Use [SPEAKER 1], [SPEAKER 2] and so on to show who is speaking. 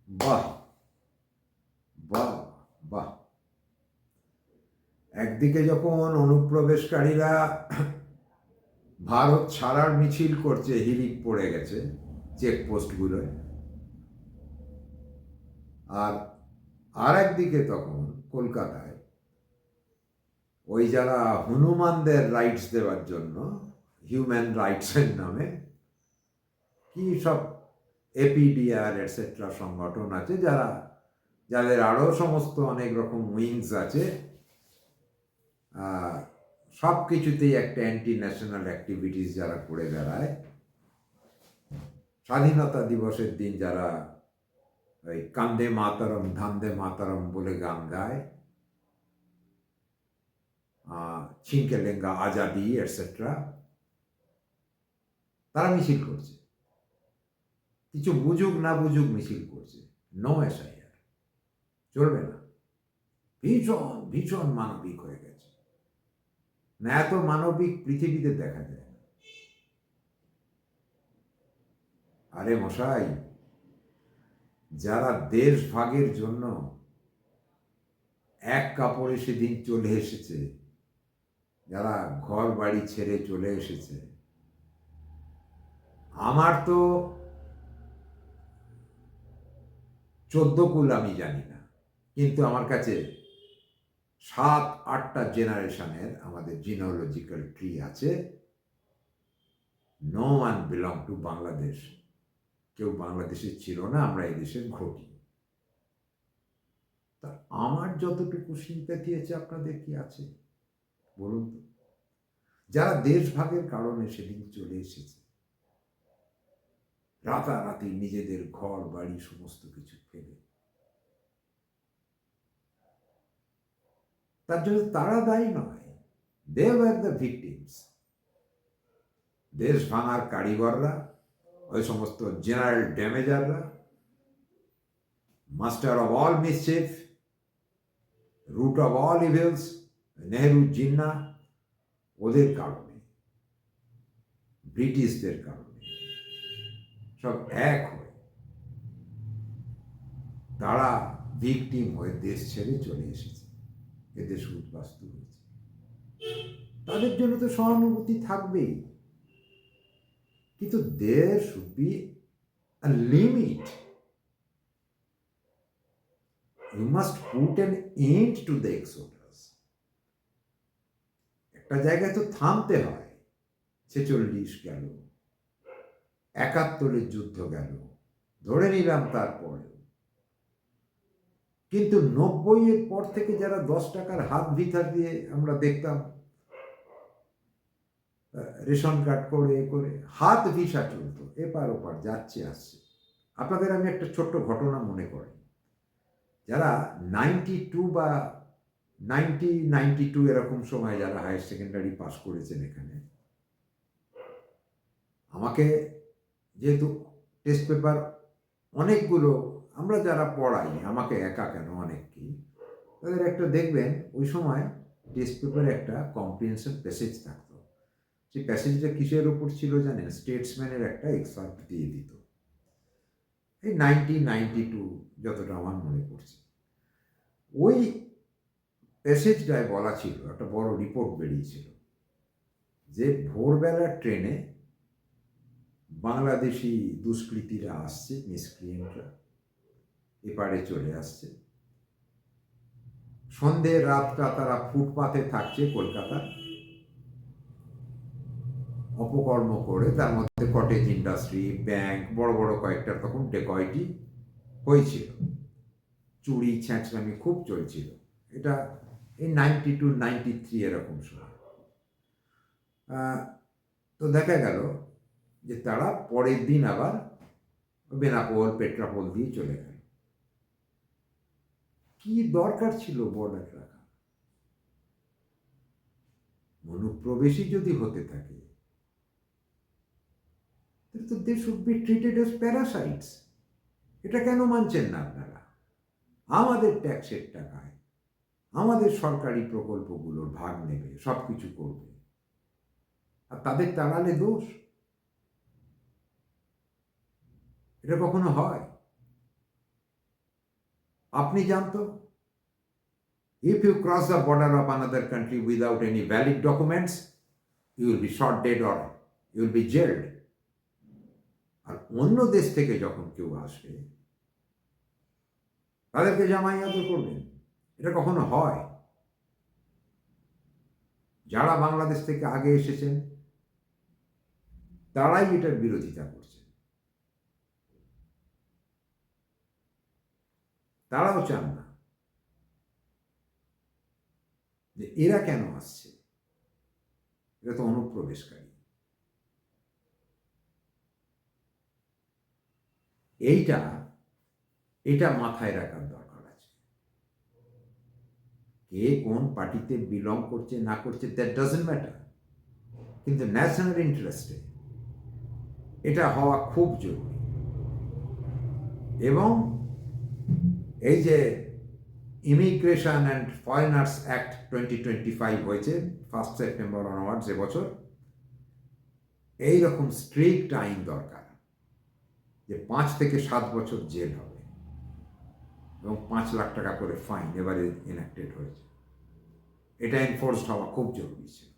[SPEAKER 1] বাহ, বাহ, বাহ! একদিকে যখন অনুপ্রবেশকারীরা ভারত ছাড়ার মিছিল করছে, হিড়িক পড়ে গেছে চেকপোস্টগুলোয়, আর আরেকদিকে তখন কলকাতায় ওই যারা হনুমানদের রাইটস দেওয়ার জন্য, হিউম্যান রাইটসের নামে কি সব এপিডিআর এটসেট্রা সংগঠন আছে, যাদের আরও সমস্ত অনেক রকম উইংস আছে, সব কিছুতেই একটা অ্যান্টি ন্যাশনাল অ্যাক্টিভিটিস যারা করে বেড়ায়, স্বাধীনতা দিবসের দিন যারা ওই কান্দে মাতারম ধান্দে মাতারম বলে গান গায়, ছিনকে লেঙ্গা আজাদি এটসেট্রা, তারা মিছিল করছে। কিছু বুঝুক না বুঝুক মিছিল করছে। নো এসআইআর চলবে না। ভীষণ ভীষণ মানবিক হয়ে গেছে না, এত মানবিক পৃথিবীতে দেখা যায় না। আরে মশাই, যারা দেশ ভাগের জন্য এক কাপড়ে সেদিন চলে এসেছে, যারা ঘর বাড়ি ছেড়ে চলে এসেছে, আমার তো 14 কুল আমি জানি না, কিন্তু আমার কাছে 7-8টা জেনারেশনের আমাদের জিনোলজিক্যাল ট্রি আছে। No one belong to Bangladesh. কেউ বাংলাদেশে ছিল না, আমরা এই দেশের ঘটি। তা আমার যতটুকু সিম্প্যাথি আছে, আপনাদের কি আছে বলুন তো? যারা দেশভাগের কারণে সেদিন চলে এসেছে, রাতারাতি নিজেদের ঘর বাড়ি সমস্ত কিছু ফেলে, তার জন্য তারা দায়ী নয়। They were the victims. দেশ ভাঙার কারিগররা, ওই সমস্ত জেনারেল ড্যামেজাররা, master of all mischief, root of all evils, Nehru Jinnah, ওদের কারণে, ব্রিটিশদের কারণে, সব এক হয়ে তারা ভিকটিম হয়ে দেশ ছেড়ে চলে এসেছে, এদেশ উদ্বাস্তু হয়েছে। তাদের জন্য তো সহানুভূতি থাকবেই, কিন্তু there should be a limit. You must put an end to the exodus. একটা জায়গায় তো থামতে হয়। 46 গেল, 71-এর যুদ্ধ গেল, ধরে নিলাম তারপরে, কিন্তু 90-এর পর থেকে যারা 10 টাকার হাত ভিতর দিয়ে আমরা দেখতাম রেশন কার্ড করে করে হাত ভিসা চলতো, এপার ওপার যাচ্ছে আসছে। আপনাদের আমি একটা ছোট্ট ঘটনা মনে করি। যারা 92 বা 92 এরকম সময় যারা হায়ার সেকেন্ডারি পাস করেছেন এখানে, আমাকে যেহেতু টেস্ট পেপার অনেকগুলো, আমরা যারা পড়াই, আমাকে একা কেন অনেককেই, তাদের একটা দেখবেন ওই সময় টেস্ট পেপারে একটা কম্প্রিহেনশন প্যাসেজ থাকতো। সেই প্যাসেজটা কিসের ওপর ছিল জানেন? স্টেটসম্যানের একটা এক্সার্ট দিয়ে দিত। এই 1992 যতটা আমার মনে পড়ছে, ওই প্যাসেজটায় বলা ছিল, একটা বড় রিপোর্ট বেরিয়েছিল, যে ভোরবেলার ট্রেনে বাংলাদেশি দুষ্কৃতীরা আসছে, মিসক্রিয়েন্টরা এপারে চলে আসছে, সন্ধে রাতটা তারা ফুটপাথে থাকছে কলকাতা, অপকর্ম করে, তার মধ্যে কটেজ ইন্ডাস্ট্রি, ব্যাংক, বড় বড় কয়েকটা তখন ডেকয়েটি হয়েছিল, চুরি ছ্যাঁচড়ামি খুব চলছিল। এটা এই 92-93 এরকম সময়। তো দেখা গেল যে তারা পরের দিন আবার বেনাপোল পেট্রাপোল দিয়ে চলে গেল। কি দরকার ছিল বর্ডার রাখা? অনুপ্রবেশী যদি হতে থাকে, তাহলে তো they should be treated as parasites. এটা কেন মানছেন না আপনারা? আমাদের ট্যাক্সের টাকায় আমাদের সরকারি প্রকল্পগুলোর ভাগ নেবে, সব কিছু করবে, আর তাদের তাড়ালে দোষ? এটা কখনো হয়? আপনি জানতো, if you cross the border of another country without any valid documents, you will be shot dead or you will be jailed. আর অন্য দেশ থেকে যখন কেউ আসবে তাদেরকে জামাই আদর করবেন, এটা কখনো হয়? যারা বাংলাদেশ থেকে আগে এসেছেন তারাই এটার বিরোধিতা করছেন। তারাও চান না যে এরা কেন আসছে, এরা তো অনুপ্রবেশকারী। এটা মাথায় রাখার দরকার আছে। কে কোন পার্টিতে বিলং করছে না করছে দ্যাট ডাজন্ট ম্যাটার, কিন্তু ন্যাশনাল ইন্টারেস্টে এটা হওয়া খুব জরুরি। এবং এই যে ইমিগ্রেশন অ্যান্ড ফরেনার্স অ্যাক্ট 2025 হয়েছে 1 সেপ্টেম্বর অনওয়ার্ডস এবছর, এইরকম স্ট্রিক্ট আইন দরকার যে 5 থেকে 7 বছর জেল হবে এবং 5 লাখ টাকা করে ফাইন এবারে এনঅ্যাক্টেড হয়েছে। এটা এনফোর্সড হওয়া খুব জরুরি ছিল।